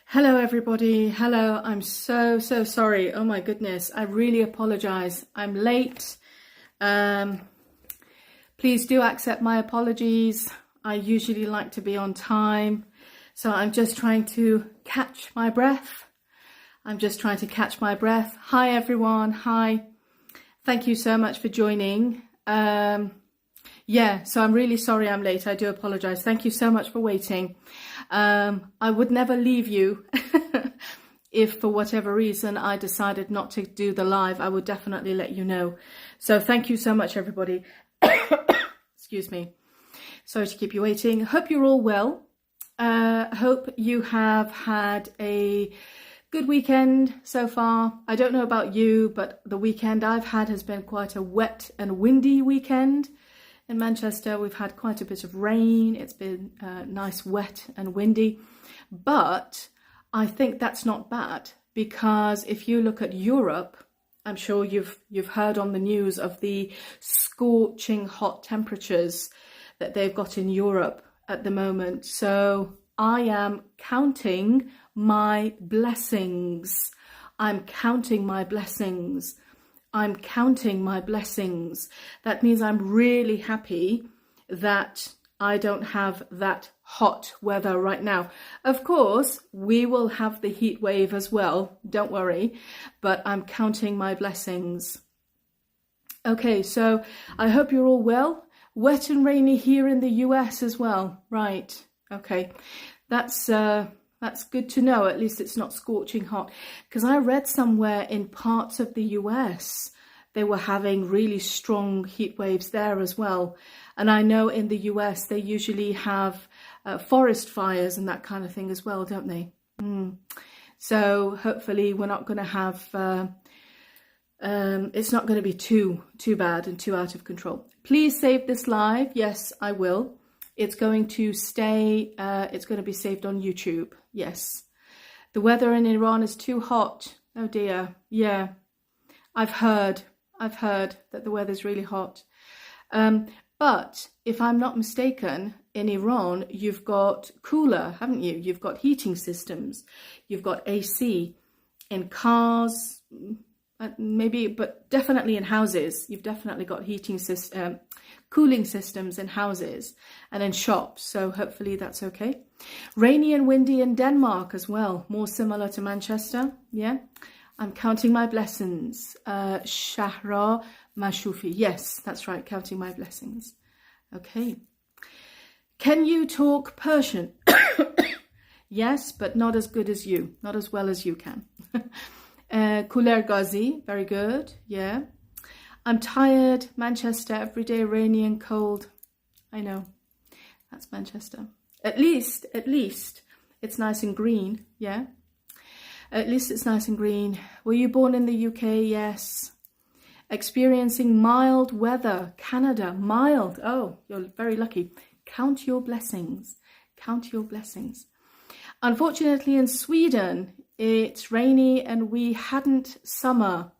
Hello, everybody. Hello. I'm so sorry. Oh my goodness. I really apologize. I'm late. Please do accept my apologies. I usually like to be on time. So I'm just trying to catch my breath. Hi, everyone. Hi. Thank you so much for joining. So I'm really sorry I'm late. I do apologize. Thank you so much for waiting. I would never leave you. If for whatever reason I decided not to do the live, I would definitely let you know. So thank you so much, everybody. Excuse me. Sorry to keep you waiting. Hope you're all well. Hope you have had a good weekend so far. I don't know about you, but the weekend I've had has been quite a wet and windy weekend. In Manchester, we've had quite a bit of rain. It's been nice, wet and windy. But I think that's not bad, because if you look at Europe, I'm sure you've heard on the news of the scorching hot temperatures that they've got in Europe at the moment. So I am counting my blessings. I'm counting my blessings. I'm counting my blessings. That means I'm really happy that I don't have that hot weather right now. Of course, we will have the heat wave as well. Don't worry, but I'm counting my blessings. Okay, so I hope you're all well. Wet and rainy here in the US as well. Right. Okay. That's good to know. At least it's not scorching hot, because I read somewhere in parts of the US they were having really strong heat waves there as well. And I know in the US they usually have forest fires and that kind of thing as well, don't they? So hopefully we're not going to have it's not going to be too bad and too out of control. Please save this live. Yes, I will. It's going to stay, it's going to be saved on YouTube. Yes. The weather in Iran is too hot. Oh dear. Yeah. I've heard that the weather's really hot. But if I'm not mistaken, in Iran, you've got cooler, haven't you? You've got heating systems. You've got AC in cars, maybe, but definitely in houses. You've definitely got cooling systems in houses and in shops. So hopefully that's okay. Rainy and windy in Denmark as well. More similar to Manchester. Yeah. I'm counting my blessings. Shahra Mashufi. Yes, that's right. Counting my blessings. Okay. Can you talk Persian? Yes, but not as good as you. Not as well as you can. Kuler Ghazi. Very good. Yeah. I'm tired. Manchester, every day rainy and cold. I know. That's Manchester. At least it's nice and green. Yeah. At least it's nice and green. Were you born in the UK? Yes. Experiencing mild weather. Canada, mild. Oh, you're very lucky. Count your blessings. Count your blessings. Unfortunately, in Sweden, it's rainy and we hadn't summer.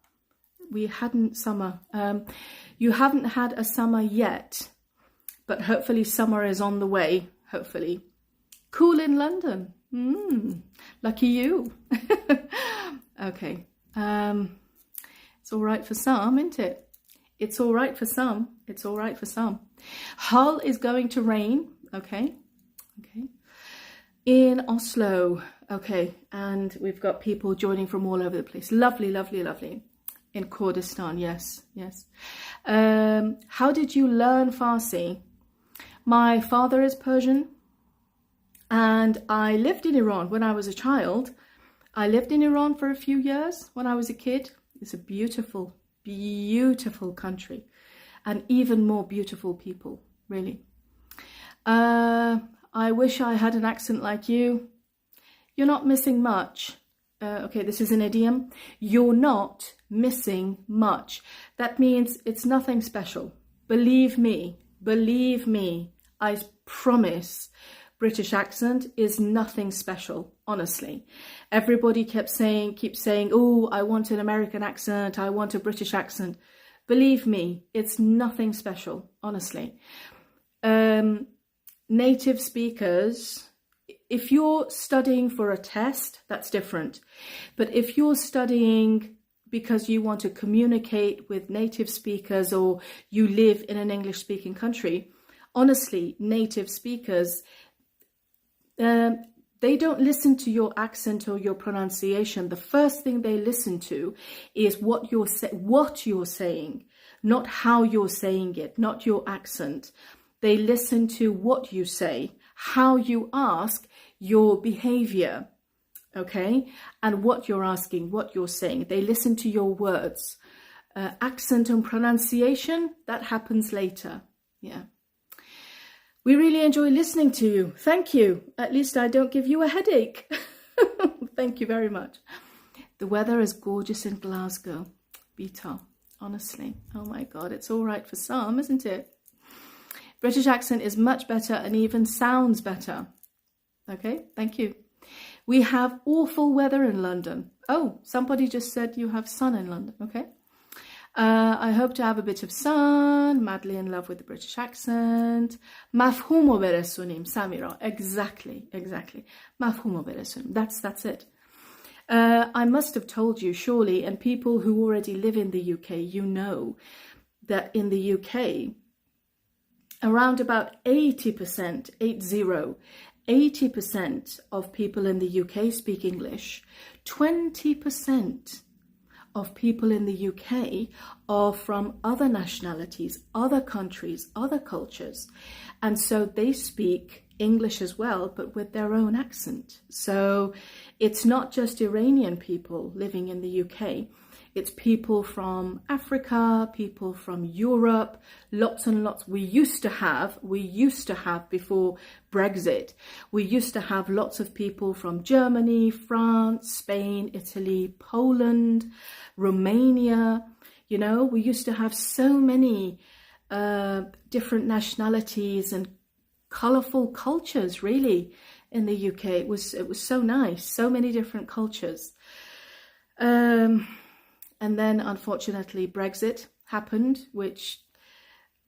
You haven't had a summer yet, but hopefully summer is on the way. Hopefully. Cool in London. Lucky you. Okay. It's all right for some, isn't it? It's all right for some. It's all right for some. Hull is going to rain. Okay. Okay. In Oslo. Okay. And we've got people joining from all over the place. Lovely, lovely, lovely. In Kurdistan. Yes. Yes. How did you learn Farsi? My father is Persian. And I lived in Iran when I was a child. I lived in Iran for a few years when I was a kid. It's a beautiful, beautiful country. And even more beautiful people, really. I wish I had an accent like you. You're not missing much. Okay, this is an idiom. You're not missing much. That means it's nothing special. Believe me, I promise. British accent is nothing special, honestly. Everybody keeps saying, oh, I want an American accent, I want a British accent. Believe me, it's nothing special, honestly. Native speakers if you're studying for a test, that's different. But if you're studying because you want to communicate with native speakers, or you live in an English-speaking country, honestly, native speakers, they don't listen to your accent or your pronunciation. The first thing they listen to is what you're saying, not how you're saying it, not your accent. They listen to what you say, how you ask, your behavior, okay, and what you're asking, what you're saying. They listen to your words. Accent and pronunciation, that happens later. Yeah. We really enjoy listening to you. Thank you. At least I don't give you a headache. Thank you very much. The weather is gorgeous in Glasgow. Beta, honestly. Oh my God, it's all right for some, isn't it? British accent is much better and even sounds better. Okay, thank you. We have awful weather in London. Oh, somebody just said you have sun in London. Okay. I hope to have a bit of sun. Madly in love with the British accent. مفهومو برسونیم Samira. Exactly. مفهومو برسونیم. That's it. I must have told you, surely, and people who already live in the UK, you know that in the UK, around about 80%, 80% of people in the UK speak English. 20% of people in the UK are from other nationalities, other countries, other cultures. And so they speak English as well, but with their own accent. So it's not just Iranian people living in the UK. It's people from Africa, people from Europe, lots and lots. We used to have before Brexit, we used to have lots of people from Germany, France, Spain, Italy, Poland, Romania. You know, we used to have so many different nationalities and colourful cultures, really, in the UK. It was so nice, so many different cultures. And then, unfortunately, Brexit happened, which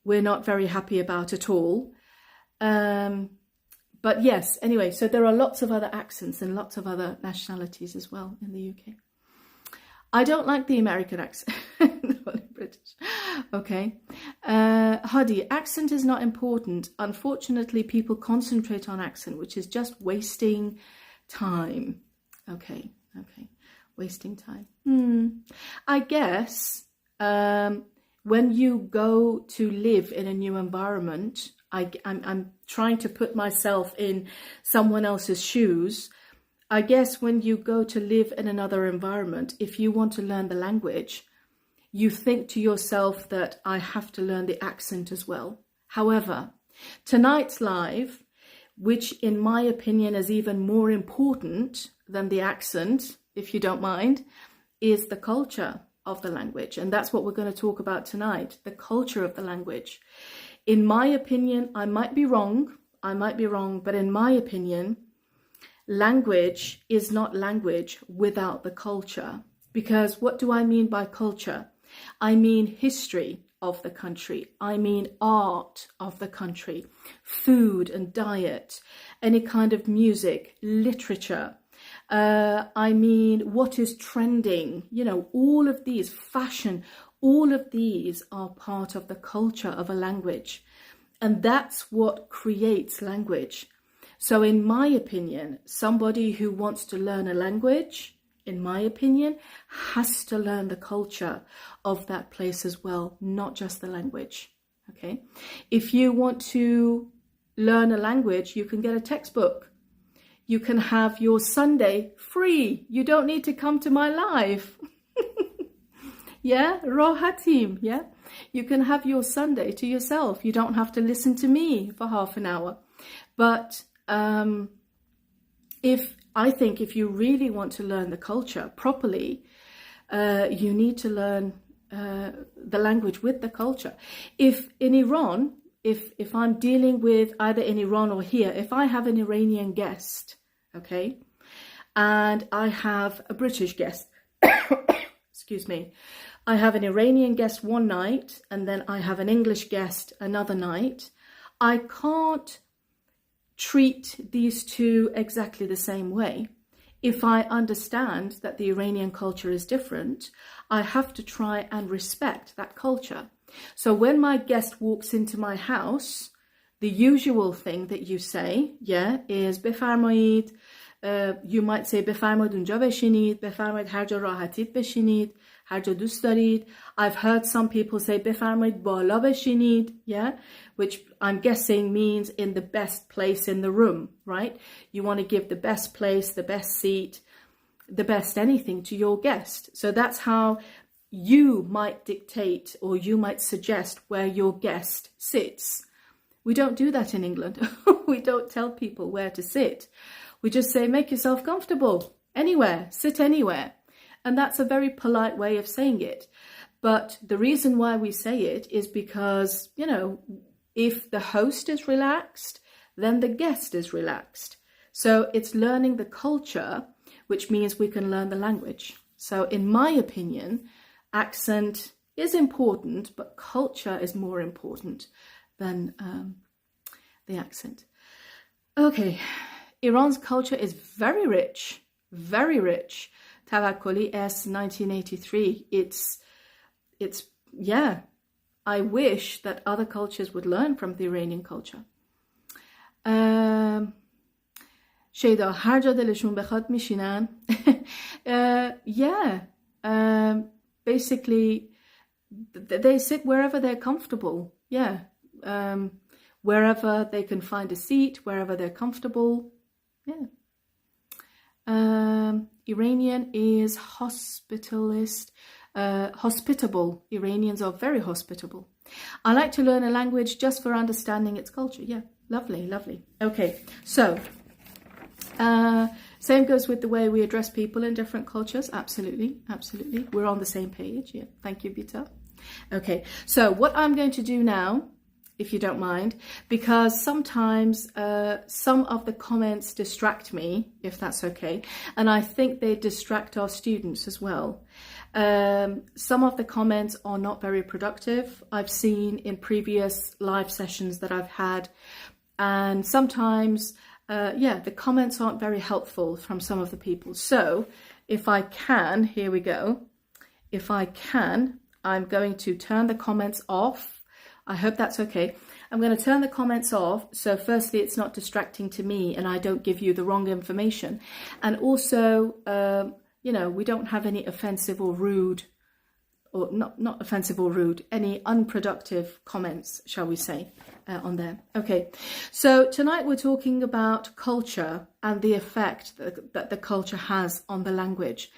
we're not very happy about at all. But yes, anyway, so there are lots of other accents and lots of other nationalities as well in the UK. I don't like the American accent, only British. Okay. Hadi, accent is not important. Unfortunately, people concentrate on accent, which is just wasting time. Okay. Wasting time. I guess when you go to live in a new environment, I'm trying to put myself in someone else's shoes. I guess when you go to live in another environment, if you want to learn the language, you think to yourself that I have to learn the accent as well. However, tonight's live, which in my opinion is even more important than the accent, if you don't mind, is the culture of the language. And that's what we're going to talk about tonight, the culture of the language. In my opinion, I might be wrong, but in my opinion, language is not language without the culture. Because what do I mean by culture? I mean history of the country. I mean art of the country, food and diet, any kind of music, literature. I mean, what is trending, you know, all of these, fashion, all of these are part of the culture of a language. And that's what creates language. So in my opinion, somebody who wants to learn a language, in my opinion, has to learn the culture of that place as well, not just the language. Okay. If you want to learn a language, you can get a textbook. You can have your Sunday free. You don't need to come to my live. Yeah, Rohatim. Yeah, you can have your Sunday to yourself. You don't have to listen to me for half an hour. But if you really want to learn the culture properly, you need to learn the language with the culture. If in Iran, if I'm dealing with either in Iran or here, if I have an Iranian guest, okay, and I have a British guest, excuse me, I have an Iranian guest one night and then I have an English guest another night, I can't treat these two exactly the same way. If I understand that the Iranian culture is different, I have to try and respect that culture. So when my guest walks into my house, the usual thing that you say, is بفرمایید. You might say بفرمایید اونجا بشینید، بفرمایید هر جا راحتید بشینید، هر جا دوست دارید. I've heard some people say بفرمایید بالا بشینید, which I'm guessing means in the best place in the room, right? You want to give the best place, the best seat, the best anything to your guest. So that's how you might dictate or you might suggest where your guest sits. We don't do that in England. We don't tell people where to sit. We just say, make yourself comfortable anywhere, sit anywhere. And that's a very polite way of saying it. But the reason why we say it is because, if the host is relaxed, then the guest is relaxed. So it's learning the culture, which means we can learn the language. So in my opinion, accent is important, but culture is more important than the accent. Okay, Iran's culture is very rich, very rich. Tawakkoli S 1983. It's I wish that other cultures would learn from the Iranian culture. شیدا هر جا دلشون بخواد میشینن. Basically they sit wherever they're comfortable. Wherever they can find a seat, wherever they're comfortable. Iranian is hospitable. Iranians are very hospitable. I like to learn a language just for understanding its culture. Lovely. Okay, so same goes with the way we address people in different cultures. Absolutely. We're on the same page. Thank you, Bita. Okay, so what I'm going to do now, if you don't mind, because sometimes some of the comments distract me, if that's okay, and I think they distract our students as well. Some of the comments are not very productive. I've seen in previous live sessions that I've had, and sometimes the comments aren't very helpful from some of the people. So if I can, here we go. If I can, I'm going to turn the comments off. I hope that's okay. I'm going to turn the comments off. So firstly, it's not distracting to me and I don't give you the wrong information. And also, we don't have any offensive or rude, or not offensive or rude, any unproductive comments, shall we say, on there. Okay, so tonight we're talking about culture and the effect that the culture has on the language.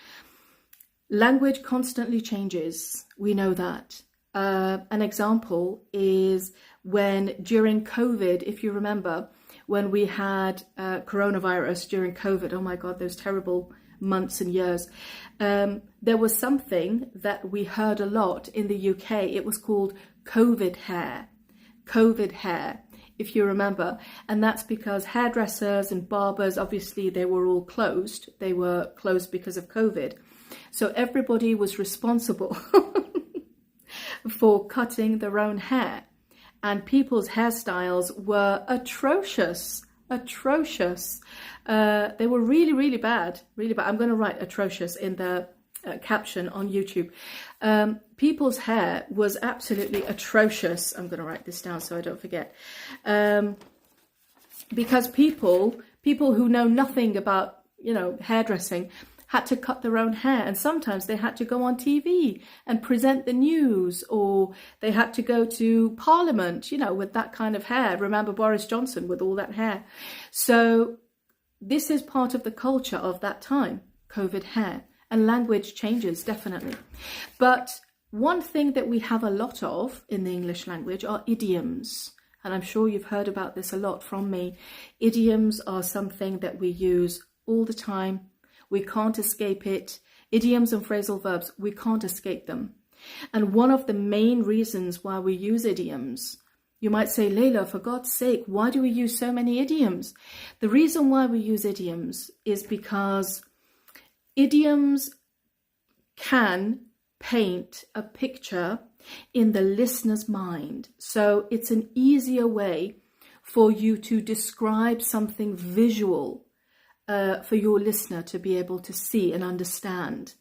Language constantly changes. We know that. An example is when during COVID, if you remember, when we had coronavirus during COVID, oh my God, those terrible months and years, there was something that we heard a lot in the UK. It was called COVID hair, if you remember. And that's because hairdressers and barbers, obviously, they were all closed. They were closed because of COVID. So everybody was responsible for cutting their own hair. And people's hairstyles were atrocious. They were really, really bad. I'm going to write atrocious in the caption on YouTube. People's hair was absolutely atrocious. I'm going to write this down so I don't forget. Because people who know nothing about, hairdressing had to cut their own hair, and sometimes they had to go on TV and present the news, or they had to go to Parliament, with that kind of hair. Remember Boris Johnson with all that hair? So this is part of the culture of that time, COVID hair, and language changes, definitely. But one thing that we have a lot of in the English language are idioms. And I'm sure you've heard about this a lot from me. Idioms are something that we use all the time. We can't escape it. Idioms and phrasal verbs, we can't escape them. And one of the main reasons why we use idioms, you might say, Layla, for God's sake, why do we use so many idioms? The reason why we use idioms is because idioms can paint a picture in the listener's mind. So it's an easier way for you to describe something visual for your listener to be able to see and understand.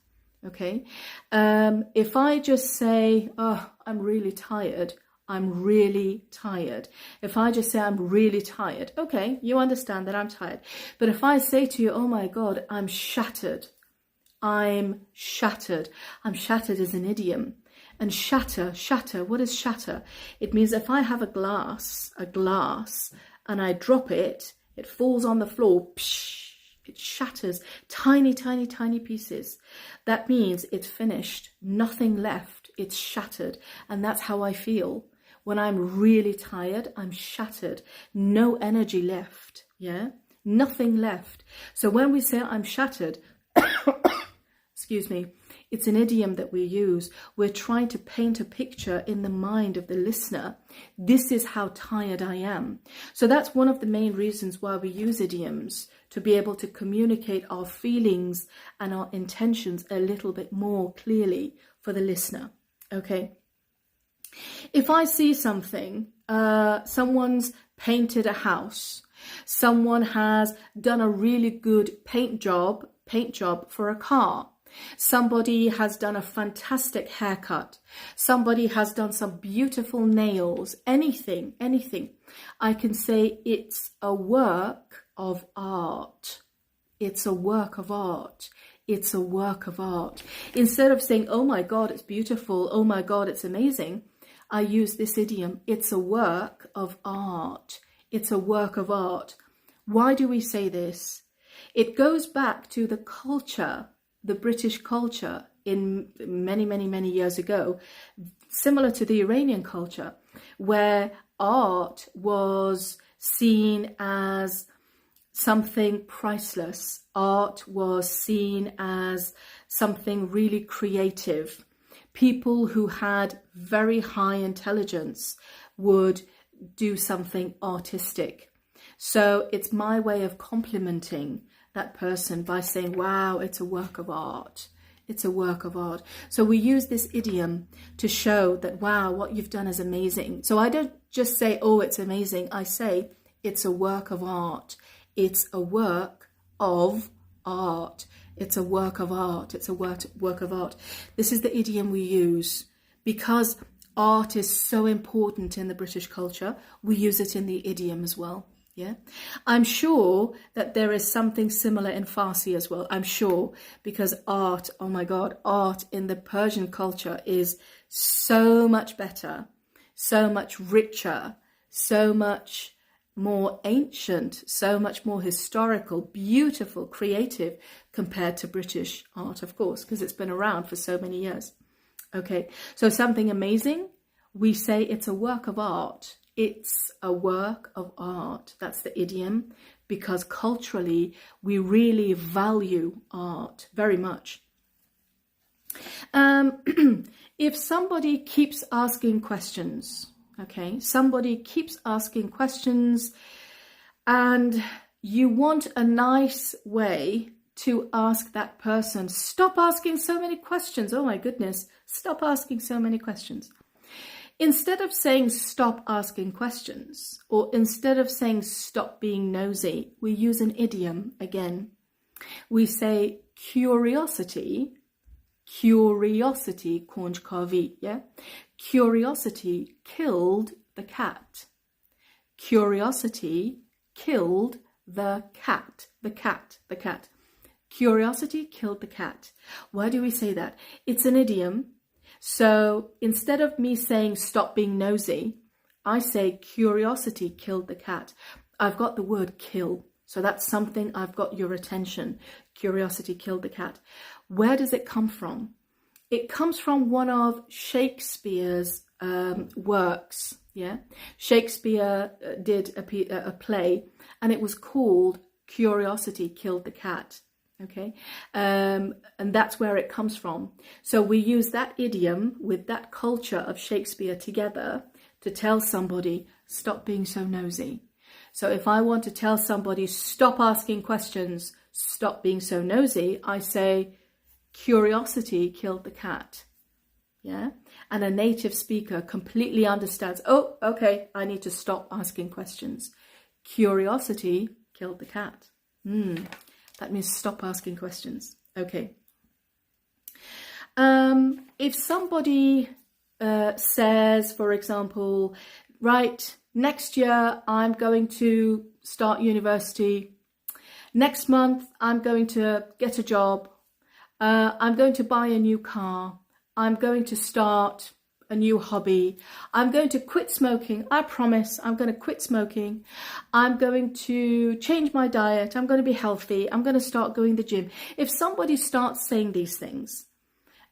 Okay, if I just say, oh, I'm really tired, I'm really tired. If I just say I'm really tired, okay, you understand that I'm tired. But if I say to you, oh my God, I'm shattered, I'm shattered. I'm shattered is an idiom. And shatter, what is shatter? It means if I have a glass, and I drop it, it falls on the floor, psh, it shatters, tiny, tiny, tiny pieces. That means it's finished, nothing left, it's shattered. And that's how I feel. When I'm really tired, I'm shattered, no energy left, yeah? Nothing left. So when we say I'm shattered, excuse me, it's an idiom that we use. We're trying to paint a picture in the mind of the listener. This is how tired I am. So that's one of the main reasons why we use idioms, to be able to communicate our feelings and our intentions a little bit more clearly for the listener. Okay. If I see something, someone's painted a house, someone has done a really good paint job for a car, somebody has done a fantastic haircut, somebody has done some beautiful nails, anything, I can say it's a work of art. It's a work of art. It's a work of art. Instead of saying, oh my God, it's beautiful, oh my God, it's amazing, I use this idiom, it's a work of art. It's a work of art. Why do we say this? It goes back to the culture, the British culture in many, many, many years ago, similar to the Iranian culture, where art was seen as something priceless. Art was seen as something really creative. People who had very high intelligence would do something artistic. So it's my way of complimenting that person by saying, wow, it's a work of art. It's a work of art. So we use this idiom to show that, wow, what you've done is amazing. So I don't just say, oh, it's amazing. I say, it's a work of art. It's a work of art. It's a work of art. It's a work of art. This is the idiom we use because art is so important in the British culture. We use it in the idiom as well. Yeah, I'm sure that there is something similar in Farsi as well. I'm sure, because art, oh my God, art in the Persian culture is so much better, so much richer, so much more ancient, so much more historical, beautiful, creative compared to British art, of course, because it's been around for so many years. Okay, so something amazing, we say it's a work of art. It's a work of art. That's the idiom, because culturally we really value art very much. If somebody keeps asking questions, okay, somebody keeps asking questions and you want a nice way to ask that person, stop asking so many questions. Oh my goodness, stop asking so many questions. Instead of saying stop asking questions, or instead of saying stop being nosy, we use an idiom again. We say curiosity, kunjkavi, yeah? Curiosity killed the cat. Curiosity killed the cat. The cat. Curiosity killed the cat. Why do we say that? It's an idiom. So instead of me saying stop being nosy, I say curiosity killed the cat. I've got the word kill. So that's something I've got your attention. Curiosity killed the cat. Where does it come from? It comes from one of Shakespeare's works. Yeah, Shakespeare did a play, and it was called Curiosity Killed the Cat. Okay, and that's where it comes from. So we use that idiom with that culture of Shakespeare together to tell somebody, stop being so nosy. So if I want to tell somebody, stop asking questions, stop being so nosy, I say, curiosity killed the cat. Yeah, and a native speaker completely understands, oh, okay, I need to stop asking questions Curiosity killed the cat. That means stop asking questions. Okay. If somebody says, for example, right, next year I'm going to start university. Next month I'm going to get a job. I'm going to buy a new car. I'm going to start a new hobby. I'm going to quit smoking. I promise I'm going to quit smoking. I'm going to change my diet. I'm going to be healthy. I'm going to start going to the gym. If somebody starts saying these things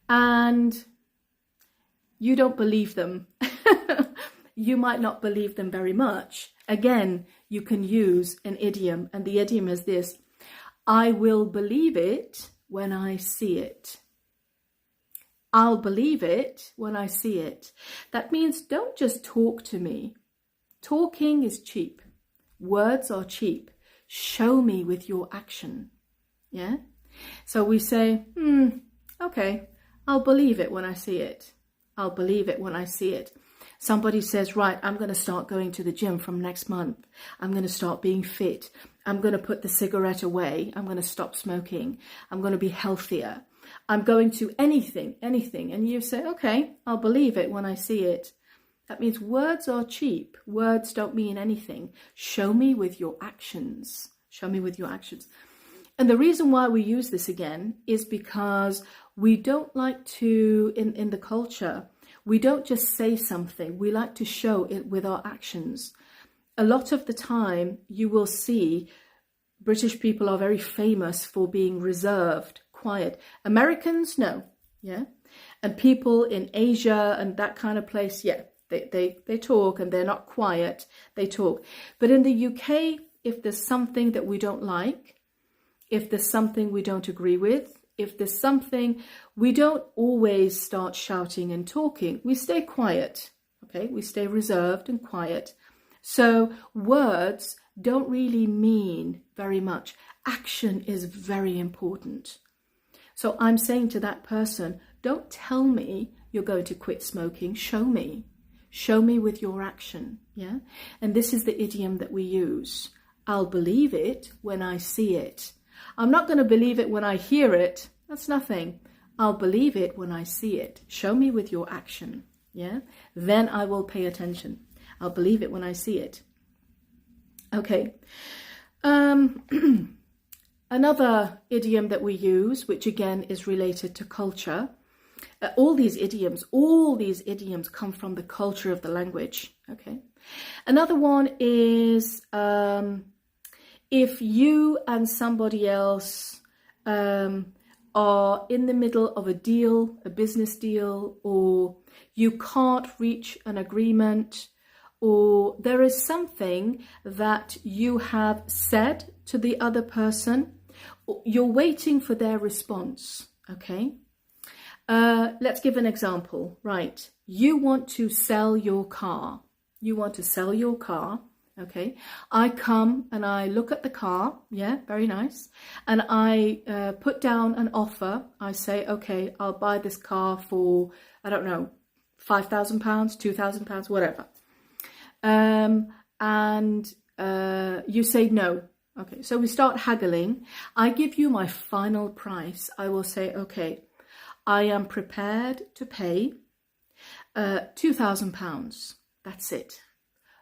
and you don't believe them, you might not believe them very much. Again, you can use an idiom, and the idiom is this: I will believe it when I see it. I'll believe it when I see it. That means don't just talk to me. Talking is cheap. Words are cheap. Show me with your action. Yeah? So we say, okay, I'll believe it when I see it. I'll believe it when I see it. Somebody says, right, I'm going to start going to the gym from next month. I'm going to start being fit. I'm going to put the cigarette away. I'm going to stop smoking. I'm going to be healthier. I'm going to anything. And you say, okay, I'll believe it when I see it. That means words are cheap. Words don't mean anything. Show me with your actions. Show me with your actions. And the reason why we use this again is because we don't like to, in the culture, we don't just say something. We like to show it with our actions. A lot of the time you will see British people are very famous for being reserved, quiet. Americans, no. Yeah. And people in Asia and that kind of place, yeah, they talk and they're not quiet. They talk. But in the UK, if there's something that we don't like, if there's something we don't agree with, if there's something, we don't always start shouting and talking. We stay quiet. Okay. We stay reserved and quiet. So words don't really mean very much. Action is very important. So I'm saying to that person, don't tell me you're going to quit smoking. Show me. Show me with your action. Yeah. And this is the idiom that we use. I'll believe it when I see it. I'm not going to believe it when I hear it. That's nothing. I'll believe it when I see it. Show me with your action. Yeah. Then I will pay attention. I'll believe it when I see it. Okay. Another idiom that we use, which again is related to culture. All these idioms come from the culture of the language. Okay. Another one is if you and somebody else are in the middle of a deal, a business deal, or you can't reach an agreement, or there is something that you have said to the other person, you're waiting for their response, okay? Let's give an example, right? You want to sell your car. You want to sell your car, okay? I come and I look at the car, yeah, very nice. And I put down an offer. I say, okay, I'll buy this car for, I don't know, £5,000, £2,000, whatever. And you say no. Okay, so we start haggling. I give you my final price. I will say, okay, I am prepared to pay £2,000. That's it.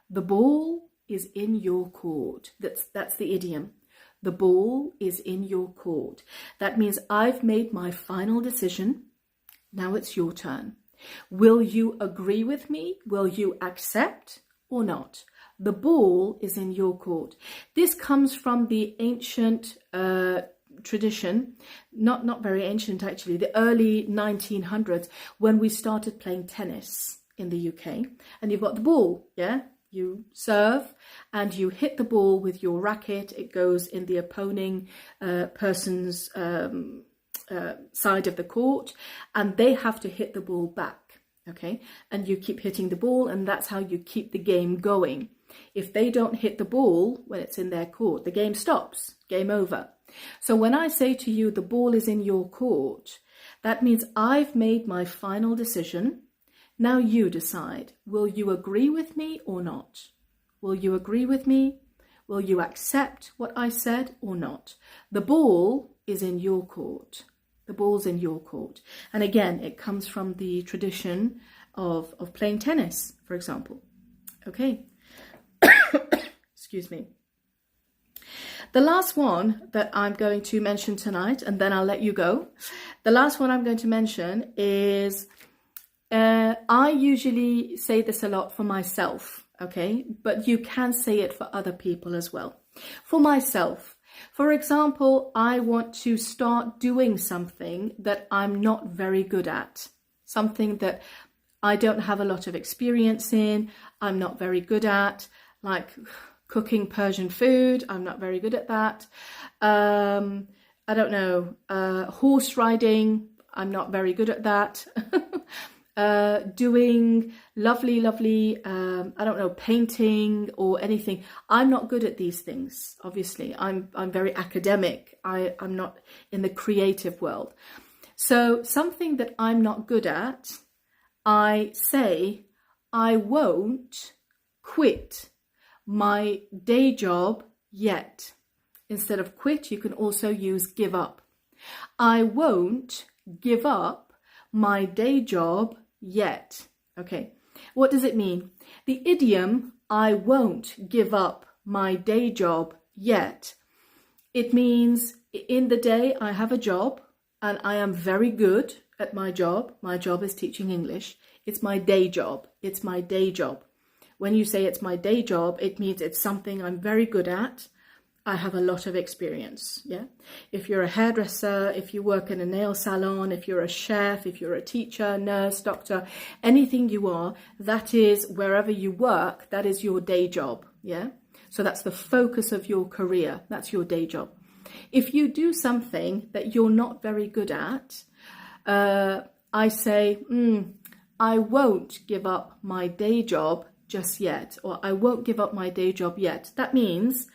The ball is in your court. That's the idiom. The ball is in your court. That means I've made my final decision. Now it's your turn. Will you agree with me? Will you accept or not? The ball is in your court. This comes from the ancient tradition, not very ancient actually, the early 1900s, when we started playing tennis in the UK. And you've got the ball, yeah? You serve and you hit the ball with your racket. It goes in the opposing person's side of the court, and they have to hit the ball back, okay? And you keep hitting the ball, and that's how you keep the game going. If they don't hit the ball when it's in their court, the game stops, game over. So when I say to you, the ball is in your court, that means I've made my final decision. Now you decide, will you agree with me or not? Will you agree with me? Will you accept what I said or not? The ball is in your court. The ball's in your court. And again, it comes from the tradition of playing tennis, for example. Okay. Excuse me. The last one that I'm going to mention tonight, and then I'll let you go. The last one I'm going to mention is, I usually say this a lot for myself, okay? But you can say it for other people as well. For myself, for example, I want to start doing something that I'm not very good at. Something that I don't have a lot of experience in, I'm not very good at, like cooking Persian food, I'm not very good at that. I don't know, horse riding, I'm not very good at that. Doing lovely, I don't know, painting or anything. I'm not good at these things, obviously. I'm very academic. I'm not in the creative world. So something that I'm not good at, I say, I won't quit my day job yet. Instead of quit, you can also use give up. I won't give up my day job yet. Okay, what does it mean? The idiom, I won't give up my day job yet, it means in the day I have a job and I am very good at my job. My job is teaching English. It's my day job. It's my day job. When you say it's my day job, it means it's something I'm very good at. I have a lot of experience, yeah? If you're a hairdresser, if you work in a nail salon, if you're a chef, if you're a teacher, nurse, doctor, anything you are, that is wherever you work, that is your day job, yeah? So that's the focus of your career. That's your day job. If you do something that you're not very good at, I say, I won't give up my day job just yet, or I won't give up my day job yet. That means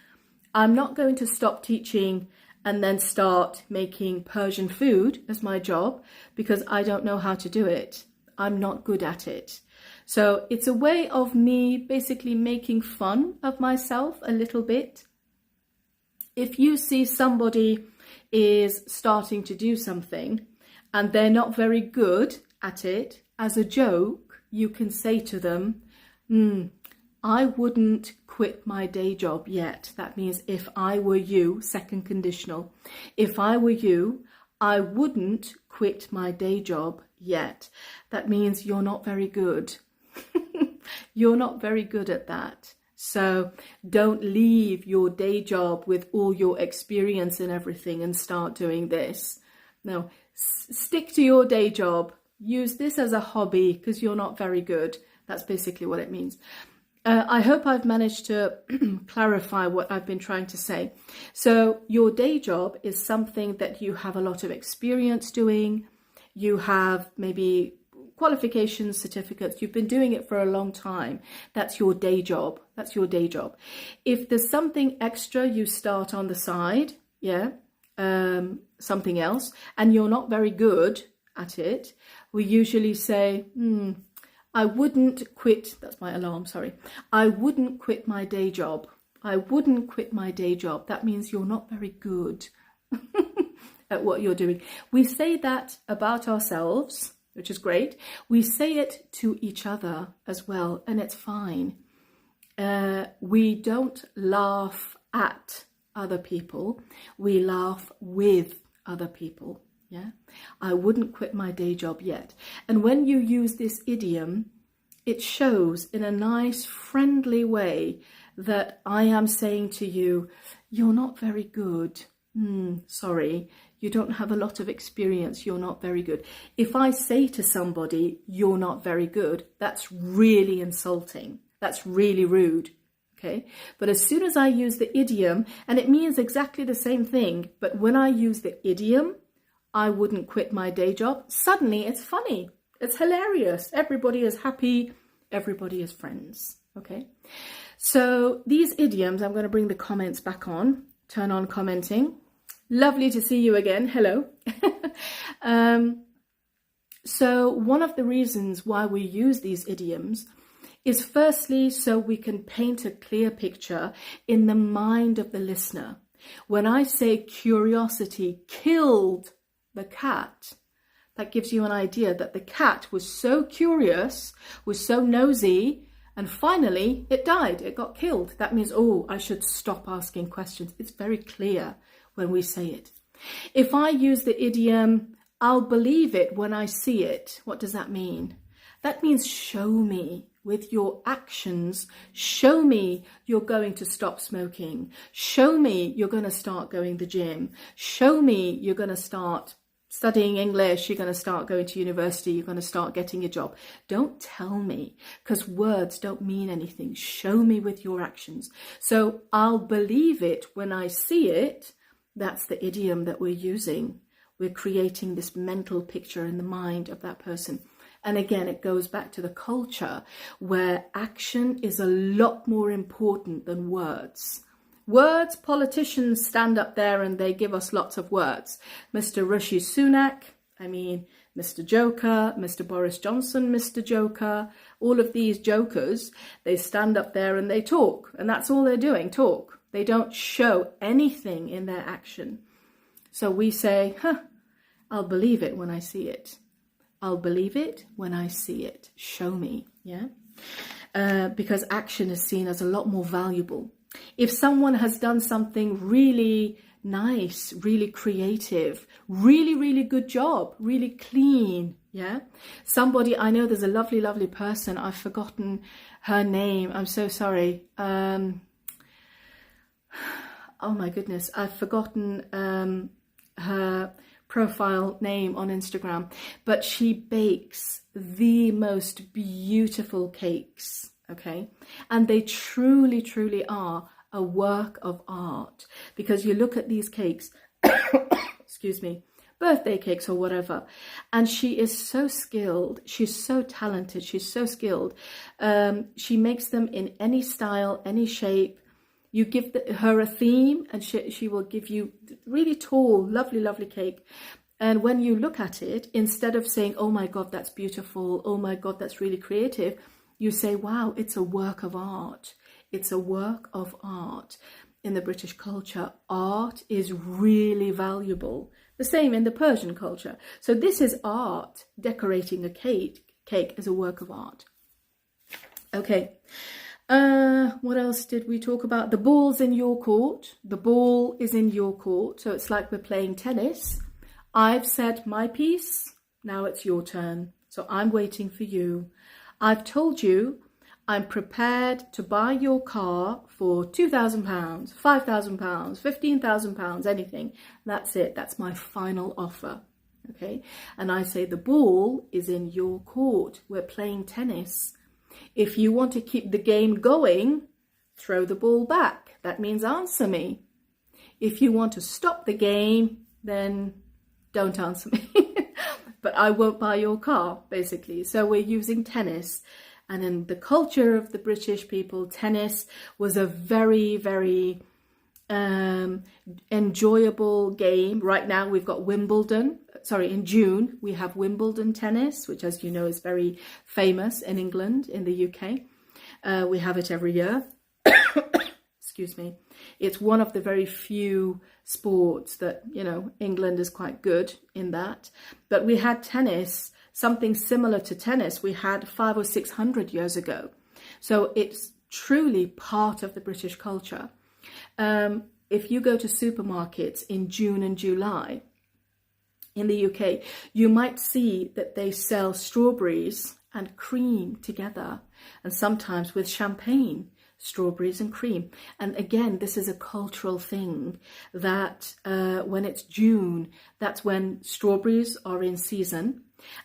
I'm not going to stop teaching and then start making Persian food as my job because I don't know how to do it. I'm not good at it. So it's a way of me basically making fun of myself a little bit. If you see somebody is starting to do something and they're not very good at it, as a joke, you can say to them, I wouldn't quit my day job yet. That means if I were you, second conditional, if I were you, I wouldn't quit my day job yet. That means you're not very good. You're not very good at that. So don't leave your day job with all your experience and everything and start doing this. No, stick to your day job. Use this as a hobby because you're not very good. That's basically what it means. I hope I've managed to clarify what I've been trying to say. So your day job is something that you have a lot of experience doing. You have maybe qualifications, certificates. You've been doing it for a long time. That's your day job. That's your day job. If there's something extra you start on the side, yeah, something else, and you're not very good at it, we usually say, I wouldn't quit, that's my alarm, sorry. I wouldn't quit my day job. I wouldn't quit my day job. That means you're not very good at what you're doing. We say that about ourselves, which is great. We say it to each other as well, and it's fine. We don't laugh at other people. We laugh with other people. Yeah, I wouldn't quit my day job yet. And when you use this idiom, it shows in a nice, friendly way that I am saying to you, you're not very good. Sorry, you don't have a lot of experience. You're not very good. If I say to somebody, you're not very good, that's really insulting. That's really rude. Okay, but as soon as I use the idiom, and it means exactly the same thing, but when I use the idiom, I wouldn't quit my day job, suddenly it's funny. It's hilarious. Everybody is happy. Everybody is friends. Okay. So these idioms, I'm going to bring the comments back on. Turn on commenting. Lovely to see you again. Hello. So one of the reasons why we use these idioms is firstly so we can paint a clear picture in the mind of the listener. When I say curiosity killed the cat, that gives you an idea that the cat was so curious, was so nosy, and finally it died, it got killed. That means, oh, I should stop asking questions. It's very clear when we say it. If I use the idiom, I'll believe it when I see it, what does that mean? That means show me with your actions. Show me you're going to stop smoking. Show me you're going to start going to the gym. Show me you're going to start studying English, you're going to start going to university, you're going to start getting a job. Don't tell me, because words don't mean anything. Show me with your actions. So I'll believe it when I see it. That's the idiom that we're using. We're creating this mental picture in the mind of that person. And again, it goes back to the culture where action is a lot more important than words. Words, politicians stand up there and they give us lots of words. Mr. Rishi Sunak, Mr. Joker, Mr. Boris Johnson, Mr. Joker, all of these jokers, they stand up there and they talk. And that's all they're doing, talk. They don't show anything in their action. So we say, I'll believe it when I see it. I'll believe it when I see it. Show me, yeah? Because action is seen as a lot more valuable. If someone has done something really nice, really creative, really, really good job, really clean, yeah? Somebody, I know there's a lovely, lovely person. I've forgotten her name. I'm so sorry. Oh my goodness. I've forgotten her profile name on Instagram, but she bakes the most beautiful cakes, okay? And they truly, truly are a work of art, because you look at these cakes, excuse me, birthday cakes or whatever, and she is so skilled, she's so talented, she's so skilled. She makes them in any style, any shape. You give her a theme and she will give you really tall, lovely, lovely cake. And when you look at it, instead of saying, oh my God, that's beautiful, oh my God, that's really creative, you say, wow, it's a work of art. It's a work of art. In the British culture, art is really valuable. The same in the Persian culture. So this is art. Decorating a cake is a work of art. Okay. What else did we talk about? The ball's in your court. The ball is in your court. So it's like we're playing tennis. I've said my piece. Now it's your turn. So I'm waiting for you. I've told you I'm prepared to buy your car for £2,000, £5,000, £15,000, anything. That's it. That's my final offer. Okay. And I say the ball is in your court. We're playing tennis. If you want to keep the game going, throw the ball back. That means answer me. If you want to stop the game, then don't answer me. But I won't buy your car, basically. So we're using tennis. And in the culture of the British people, tennis was a very, very enjoyable game. Right now we've got Wimbledon. Sorry, in June we have Wimbledon tennis, which, as you know, is very famous in England, in the UK. We have it every year. Excuse me. It's one of the very few sports that, you know, England is quite good in that. But we had tennis, something similar to tennis, we had 500 or 600 years ago. So it's truly part of the British culture. If you go to supermarkets in June and July in the UK, you might see that they sell strawberries and cream together, and sometimes with champagne, strawberries and cream. And again, this is a cultural thing that when it's June, that's when strawberries are in season.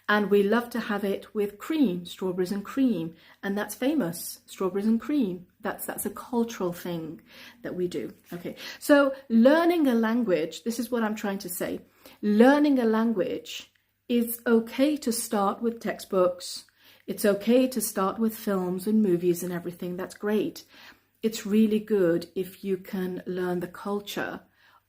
And we love to have it with cream, strawberries and cream. And that's famous, strawberries and cream. That's a cultural thing that we do. Okay, so learning a language, this is what I'm trying to say. Learning a language is okay to start with textbooks. It's okay to start with films and movies and everything. That's great. It's really good if you can learn the culture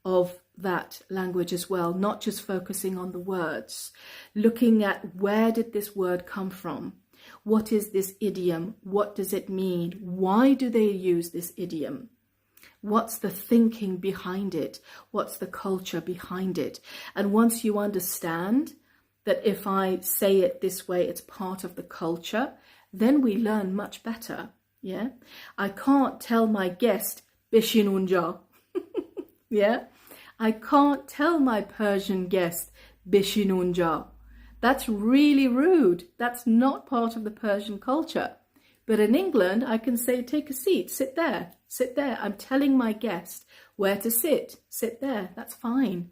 of that language as well, not just focusing on the words, looking at where did this word come from? What is this idiom? What does it mean? Why do they use this idiom? What's the thinking behind it? What's the culture behind it? And once you understand that if I say it this way, it's part of the culture, then we learn much better. Yeah, I can't tell my guest "Beshin unja." Yeah, I can't tell my Persian guest "Beshin unja." That's really rude. That's not part of the Persian culture. But in England, I can say, take a seat, sit there, sit there. I'm telling my guest where to sit there. That's fine.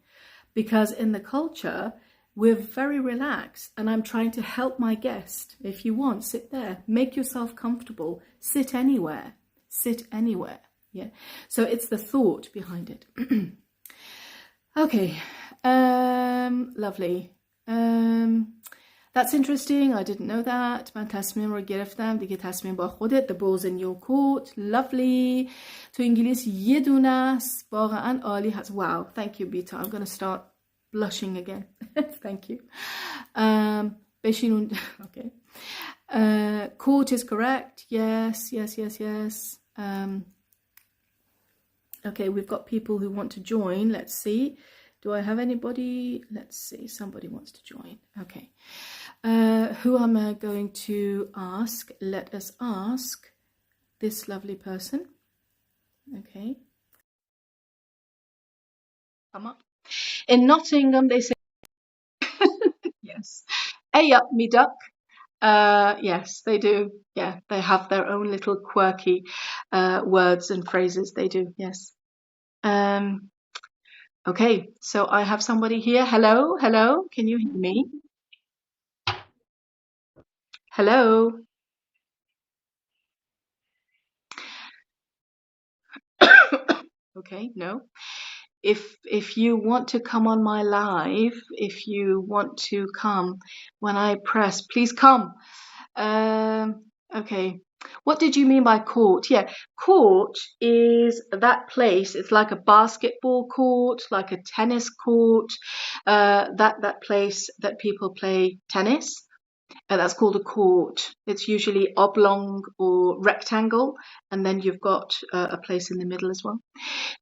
Because in the culture, we're very relaxed and I'm trying to help my guest. If you want, sit there, make yourself comfortable, sit anywhere, Yeah. So it's the thought behind it. Okay. Lovely. That's interesting. I didn't know that. من تصمیم رو گرفتم دیگه تصمیم با خودت. The ball's in your court. Lovely. تو انگلیس یه دونه است. واقعا عالی هست. Wow. Thank you, Bita. I'm going to start blushing again. Thank you. بشین okay. Court is correct. Yes. Okay, we've got people who want to join. Let's see. Do I have anybody? Let's see. Somebody wants to join. Okay. Who am I going to ask? Let us ask this lovely person. Okay. Come up. In Nottingham, they say, yes. Hey up, me duck. Yes, they do. Yeah, they have their own little quirky words and phrases. They do. Yes. Okay, so I have somebody here. Hello. Can you hear me? Hello. Okay, no. If you want to come on my live, if you want to come when I press, please come. Okay. What did you mean by court? Yeah, court is that place. It's like a basketball court, like a tennis court. That place that people play tennis. That's called a court. It's usually oblong or rectangle, and then you've got a place in the middle as well.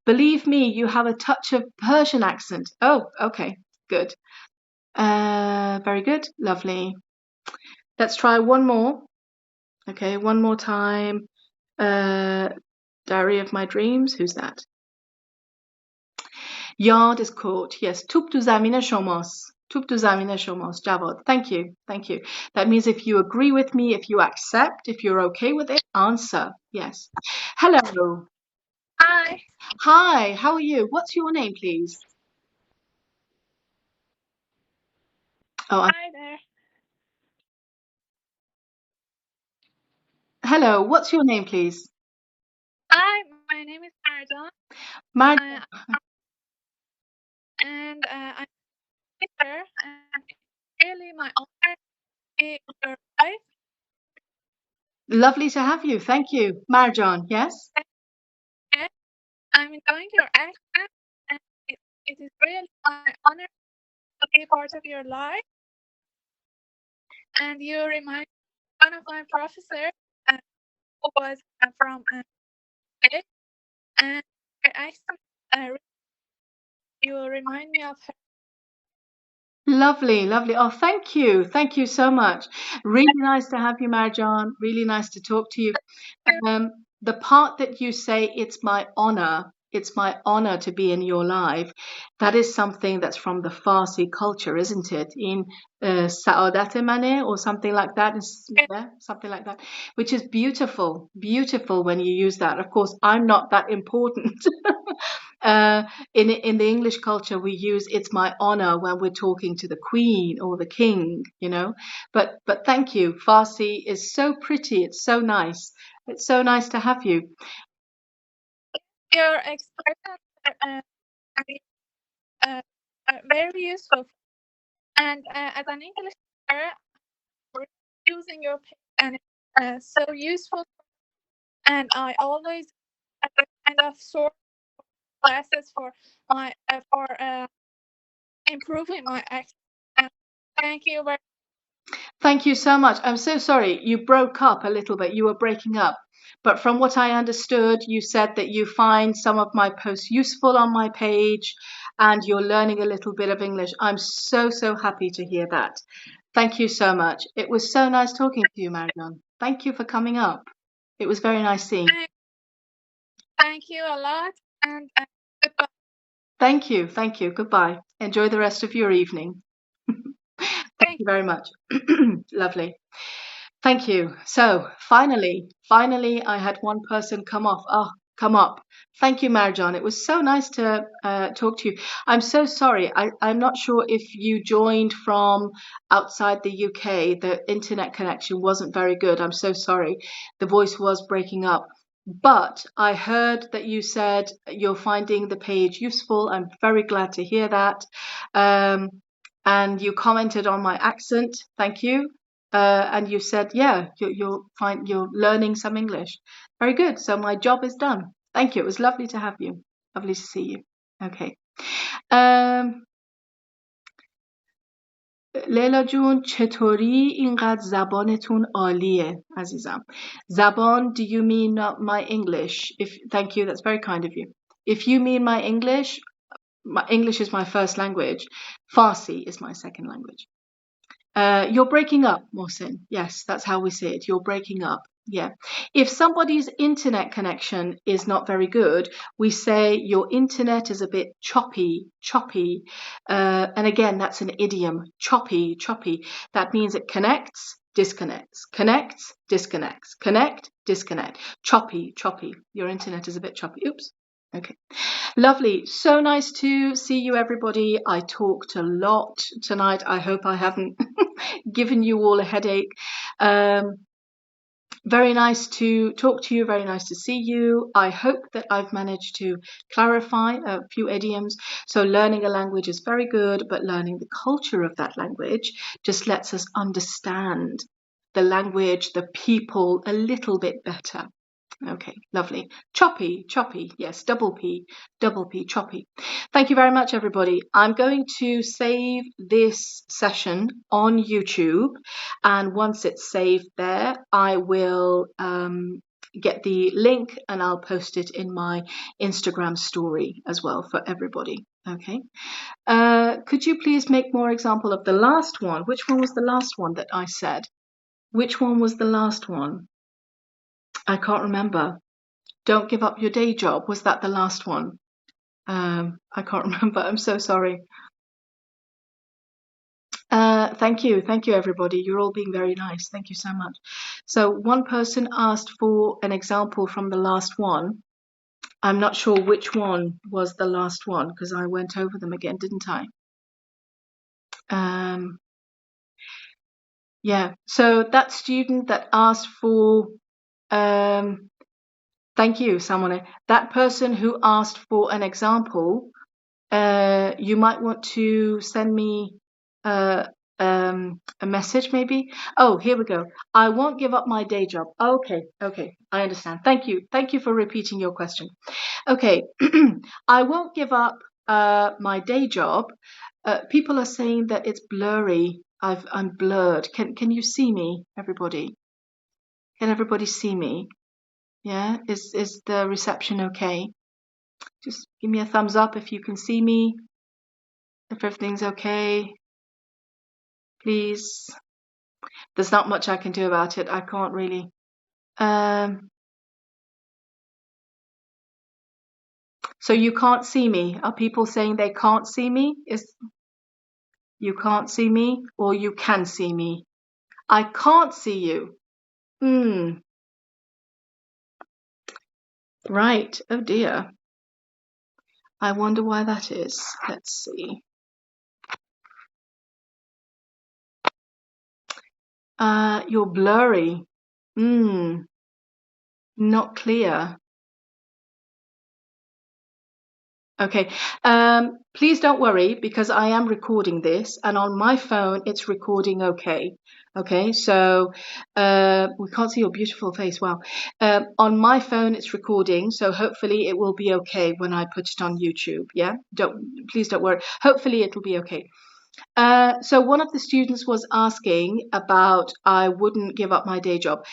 Believe me, you have a touch of Persian accent. Oh, okay, good. Very good, lovely. Let's try one more. Okay, one more time. Diary of My Dreams. Who's that? Yard is court. Yes. توپ تو زمین شماست. توپ تو زمین شماست. Jawad. Thank you. That means if you agree with me, if you accept, if you're okay with it, answer. Yes. Hello. Hi. How are you? What's your name, please? Oh. Hi there. Hello. What's your name, please? Hi, my name is Marjan. Marjan. And I'm a teacher, and it's really my honor to be your wife. Lovely to have you. Thank you. Marjan, yes? Yes, I'm enjoying your accent, and it is really my honor to be part of your life. And you remind one of my professors who was from Egypt, and your accent, you remind me of her. Lovely. Oh, thank you so much. Really nice to have you, Marjan. Really nice to talk to you. The part that you say, it's my honor to be in your life, that is something that's from the Farsi culture, isn't it? In Saadat Mane or something like that, something like that, which is beautiful when you use that. Of course, I'm not that important. In the English culture, we use "it's my honor" when we're talking to the Queen or the King, But thank you. Farsi is so pretty. It's so nice. It's so nice to have you. Your expressions are very useful, and as an English teacher, using your pen and so useful. And I always kind of sort classes for my for improving my accent. Thank you very Thank you so much. I'm so sorry. You broke up a little bit. You were breaking up. But from what I understood, you said that you find some of my posts useful on my page and you're learning a little bit of English. I'm so, so happy to hear that. Thank you so much. It was so nice talking to you, Marion. Thank you for coming up. It was very nice seeing you. Thank you a lot, and goodbye. Thank you. Thank you. Goodbye. Enjoy the rest of your evening. Thank you very much. Lovely. Thank you. So finally, I had one person come up. Thank you, Marjan. It was so nice to talk to you. I'm so sorry. I'm not sure if you joined from outside the UK. The internet connection wasn't very good. I'm so sorry. The voice was breaking up. But I heard that you said you're finding the page useful. I'm very glad to hear that. And you commented on my accent. Thank you. And you said, yeah, you're learning some English. Very good. So my job is done. Thank you. It was lovely to have you. Lovely to see you. Okay. لیلا جون چطوری اینقدر زبانتون عالیه عزیزم. زبان, do you mean my English? Thank you, that's very kind of you. If you mean my English is my first language. Farsi is my second language. You're breaking up, Mohsin. Yes, that's how we say it. You're breaking up. Yeah. If somebody's internet connection is not very good, we say your internet is a bit choppy. And again, that's an idiom. Choppy. That means it connects, disconnects, connects, disconnects, connect, disconnect. Choppy. Your internet is a bit choppy. Oops. Okay. Lovely. So nice to see you, everybody. I talked a lot tonight. I hope I haven't given you all a headache. Very nice to talk to you. Very nice to see you. I hope that I've managed to clarify a few idioms. So learning a language is very good, but learning the culture of that language just lets us understand the language, the people a little bit better. Okay, lovely. Choppy. Yes, double P, choppy. Thank you very much, everybody. I'm going to save this session on YouTube, and once it's saved there, I will get the link and I'll post it in my Instagram story as well for everybody. Okay. Could you please make more example of the last one? Which one was the last one that I said? Which one was the last one? I can't remember. Don't give up your day job. Was that the last one? I can't remember. I'm so sorry. Thank you, everybody. You're all being very nice. Thank you so much. So one person asked for an example from the last one. I'm not sure which one was the last one because I went over them again, didn't I? Yeah. So that student that asked for thank you, Samone. That person who asked for an example, you might want to send me a message maybe. Oh, here we go. I won't give up my day job. Okay, I understand. Thank you for repeating your question. Okay, I won't give up my day job. People are saying that it's blurry. I'm blurred. Can you see me, everybody? Can everybody see me? Yeah, is the reception okay? Just give me a thumbs up if you can see me. If everything's okay, please. There's not much I can do about it. I can't really. So you can't see me. Are people saying they can't see me? You can't see me or you can see me? I can't see you. Right. Oh dear. I wonder why that is. Let's see. You're blurry. Not clear. Okay. Please don't worry because I am recording this and on my phone it's recording okay. Okay, so we can't see your beautiful face. Wow. On my phone it's recording, so hopefully it will be okay when I put it on YouTube. Yeah. Please don't worry. Hopefully it'll be okay. So one of the students was asking about I wouldn't give up my day job.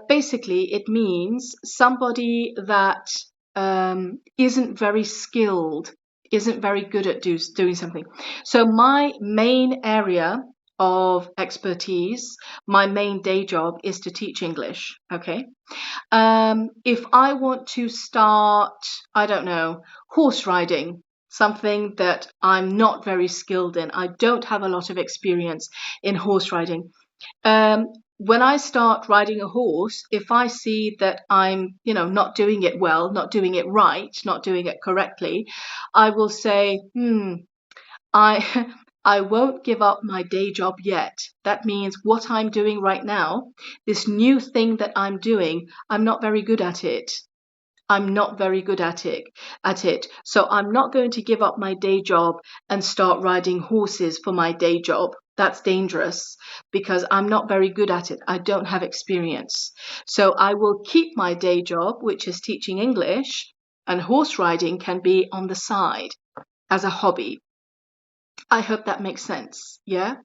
Basically, it means somebody that isn't very skilled, isn't very good at doing something. So my main area of expertise, my main day job is to teach English. Okay. If I want to start, I don't know, horse riding, something that I'm not very skilled in, I don't have a lot of experience in horse riding. Um, when I start riding a horse, if I see that I'm, not doing it well, not doing it right, not doing it correctly, I will say, I I won't give up my day job yet. That means what I'm doing right now, this new thing that I'm doing, I'm not very good at it. I'm not very good at it. So I'm not going to give up my day job and start riding horses for my day job. That's dangerous because I'm not very good at it. I don't have experience. So I will keep my day job, which is teaching English, and horse riding can be on the side as a hobby. I hope that makes sense. Yeah.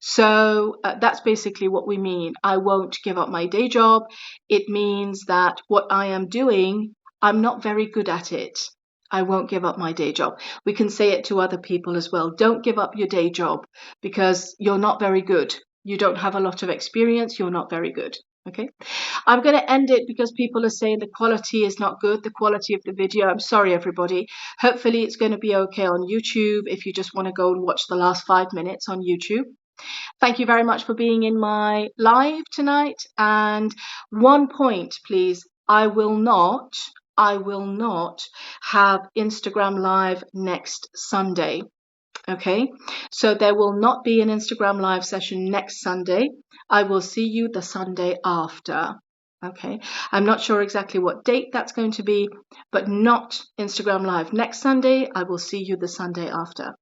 So that's basically what we mean. I won't give up my day job. It means that what I am doing, I'm not very good at it. I won't give up my day job. We can say it to other people as well. Don't give up your day job because you're not very good. You don't have a lot of experience. You're not very good. Okay. I'm going to end it because people are saying the quality is not good, the quality of the video. I'm sorry, everybody. Hopefully it's going to be okay on YouTube if you just want to go and watch the last 5 minutes on YouTube. Thank you very much for being in my live tonight. And one point, please. I will not have Instagram Live next Sunday. Okay, so there will not be an Instagram Live session next Sunday. I will see you the Sunday after. Okay, I'm not sure exactly what date that's going to be, but not Instagram Live next Sunday. I will see you the Sunday after.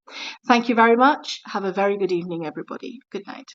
Thank you very much. Have a very good evening, everybody. Good night.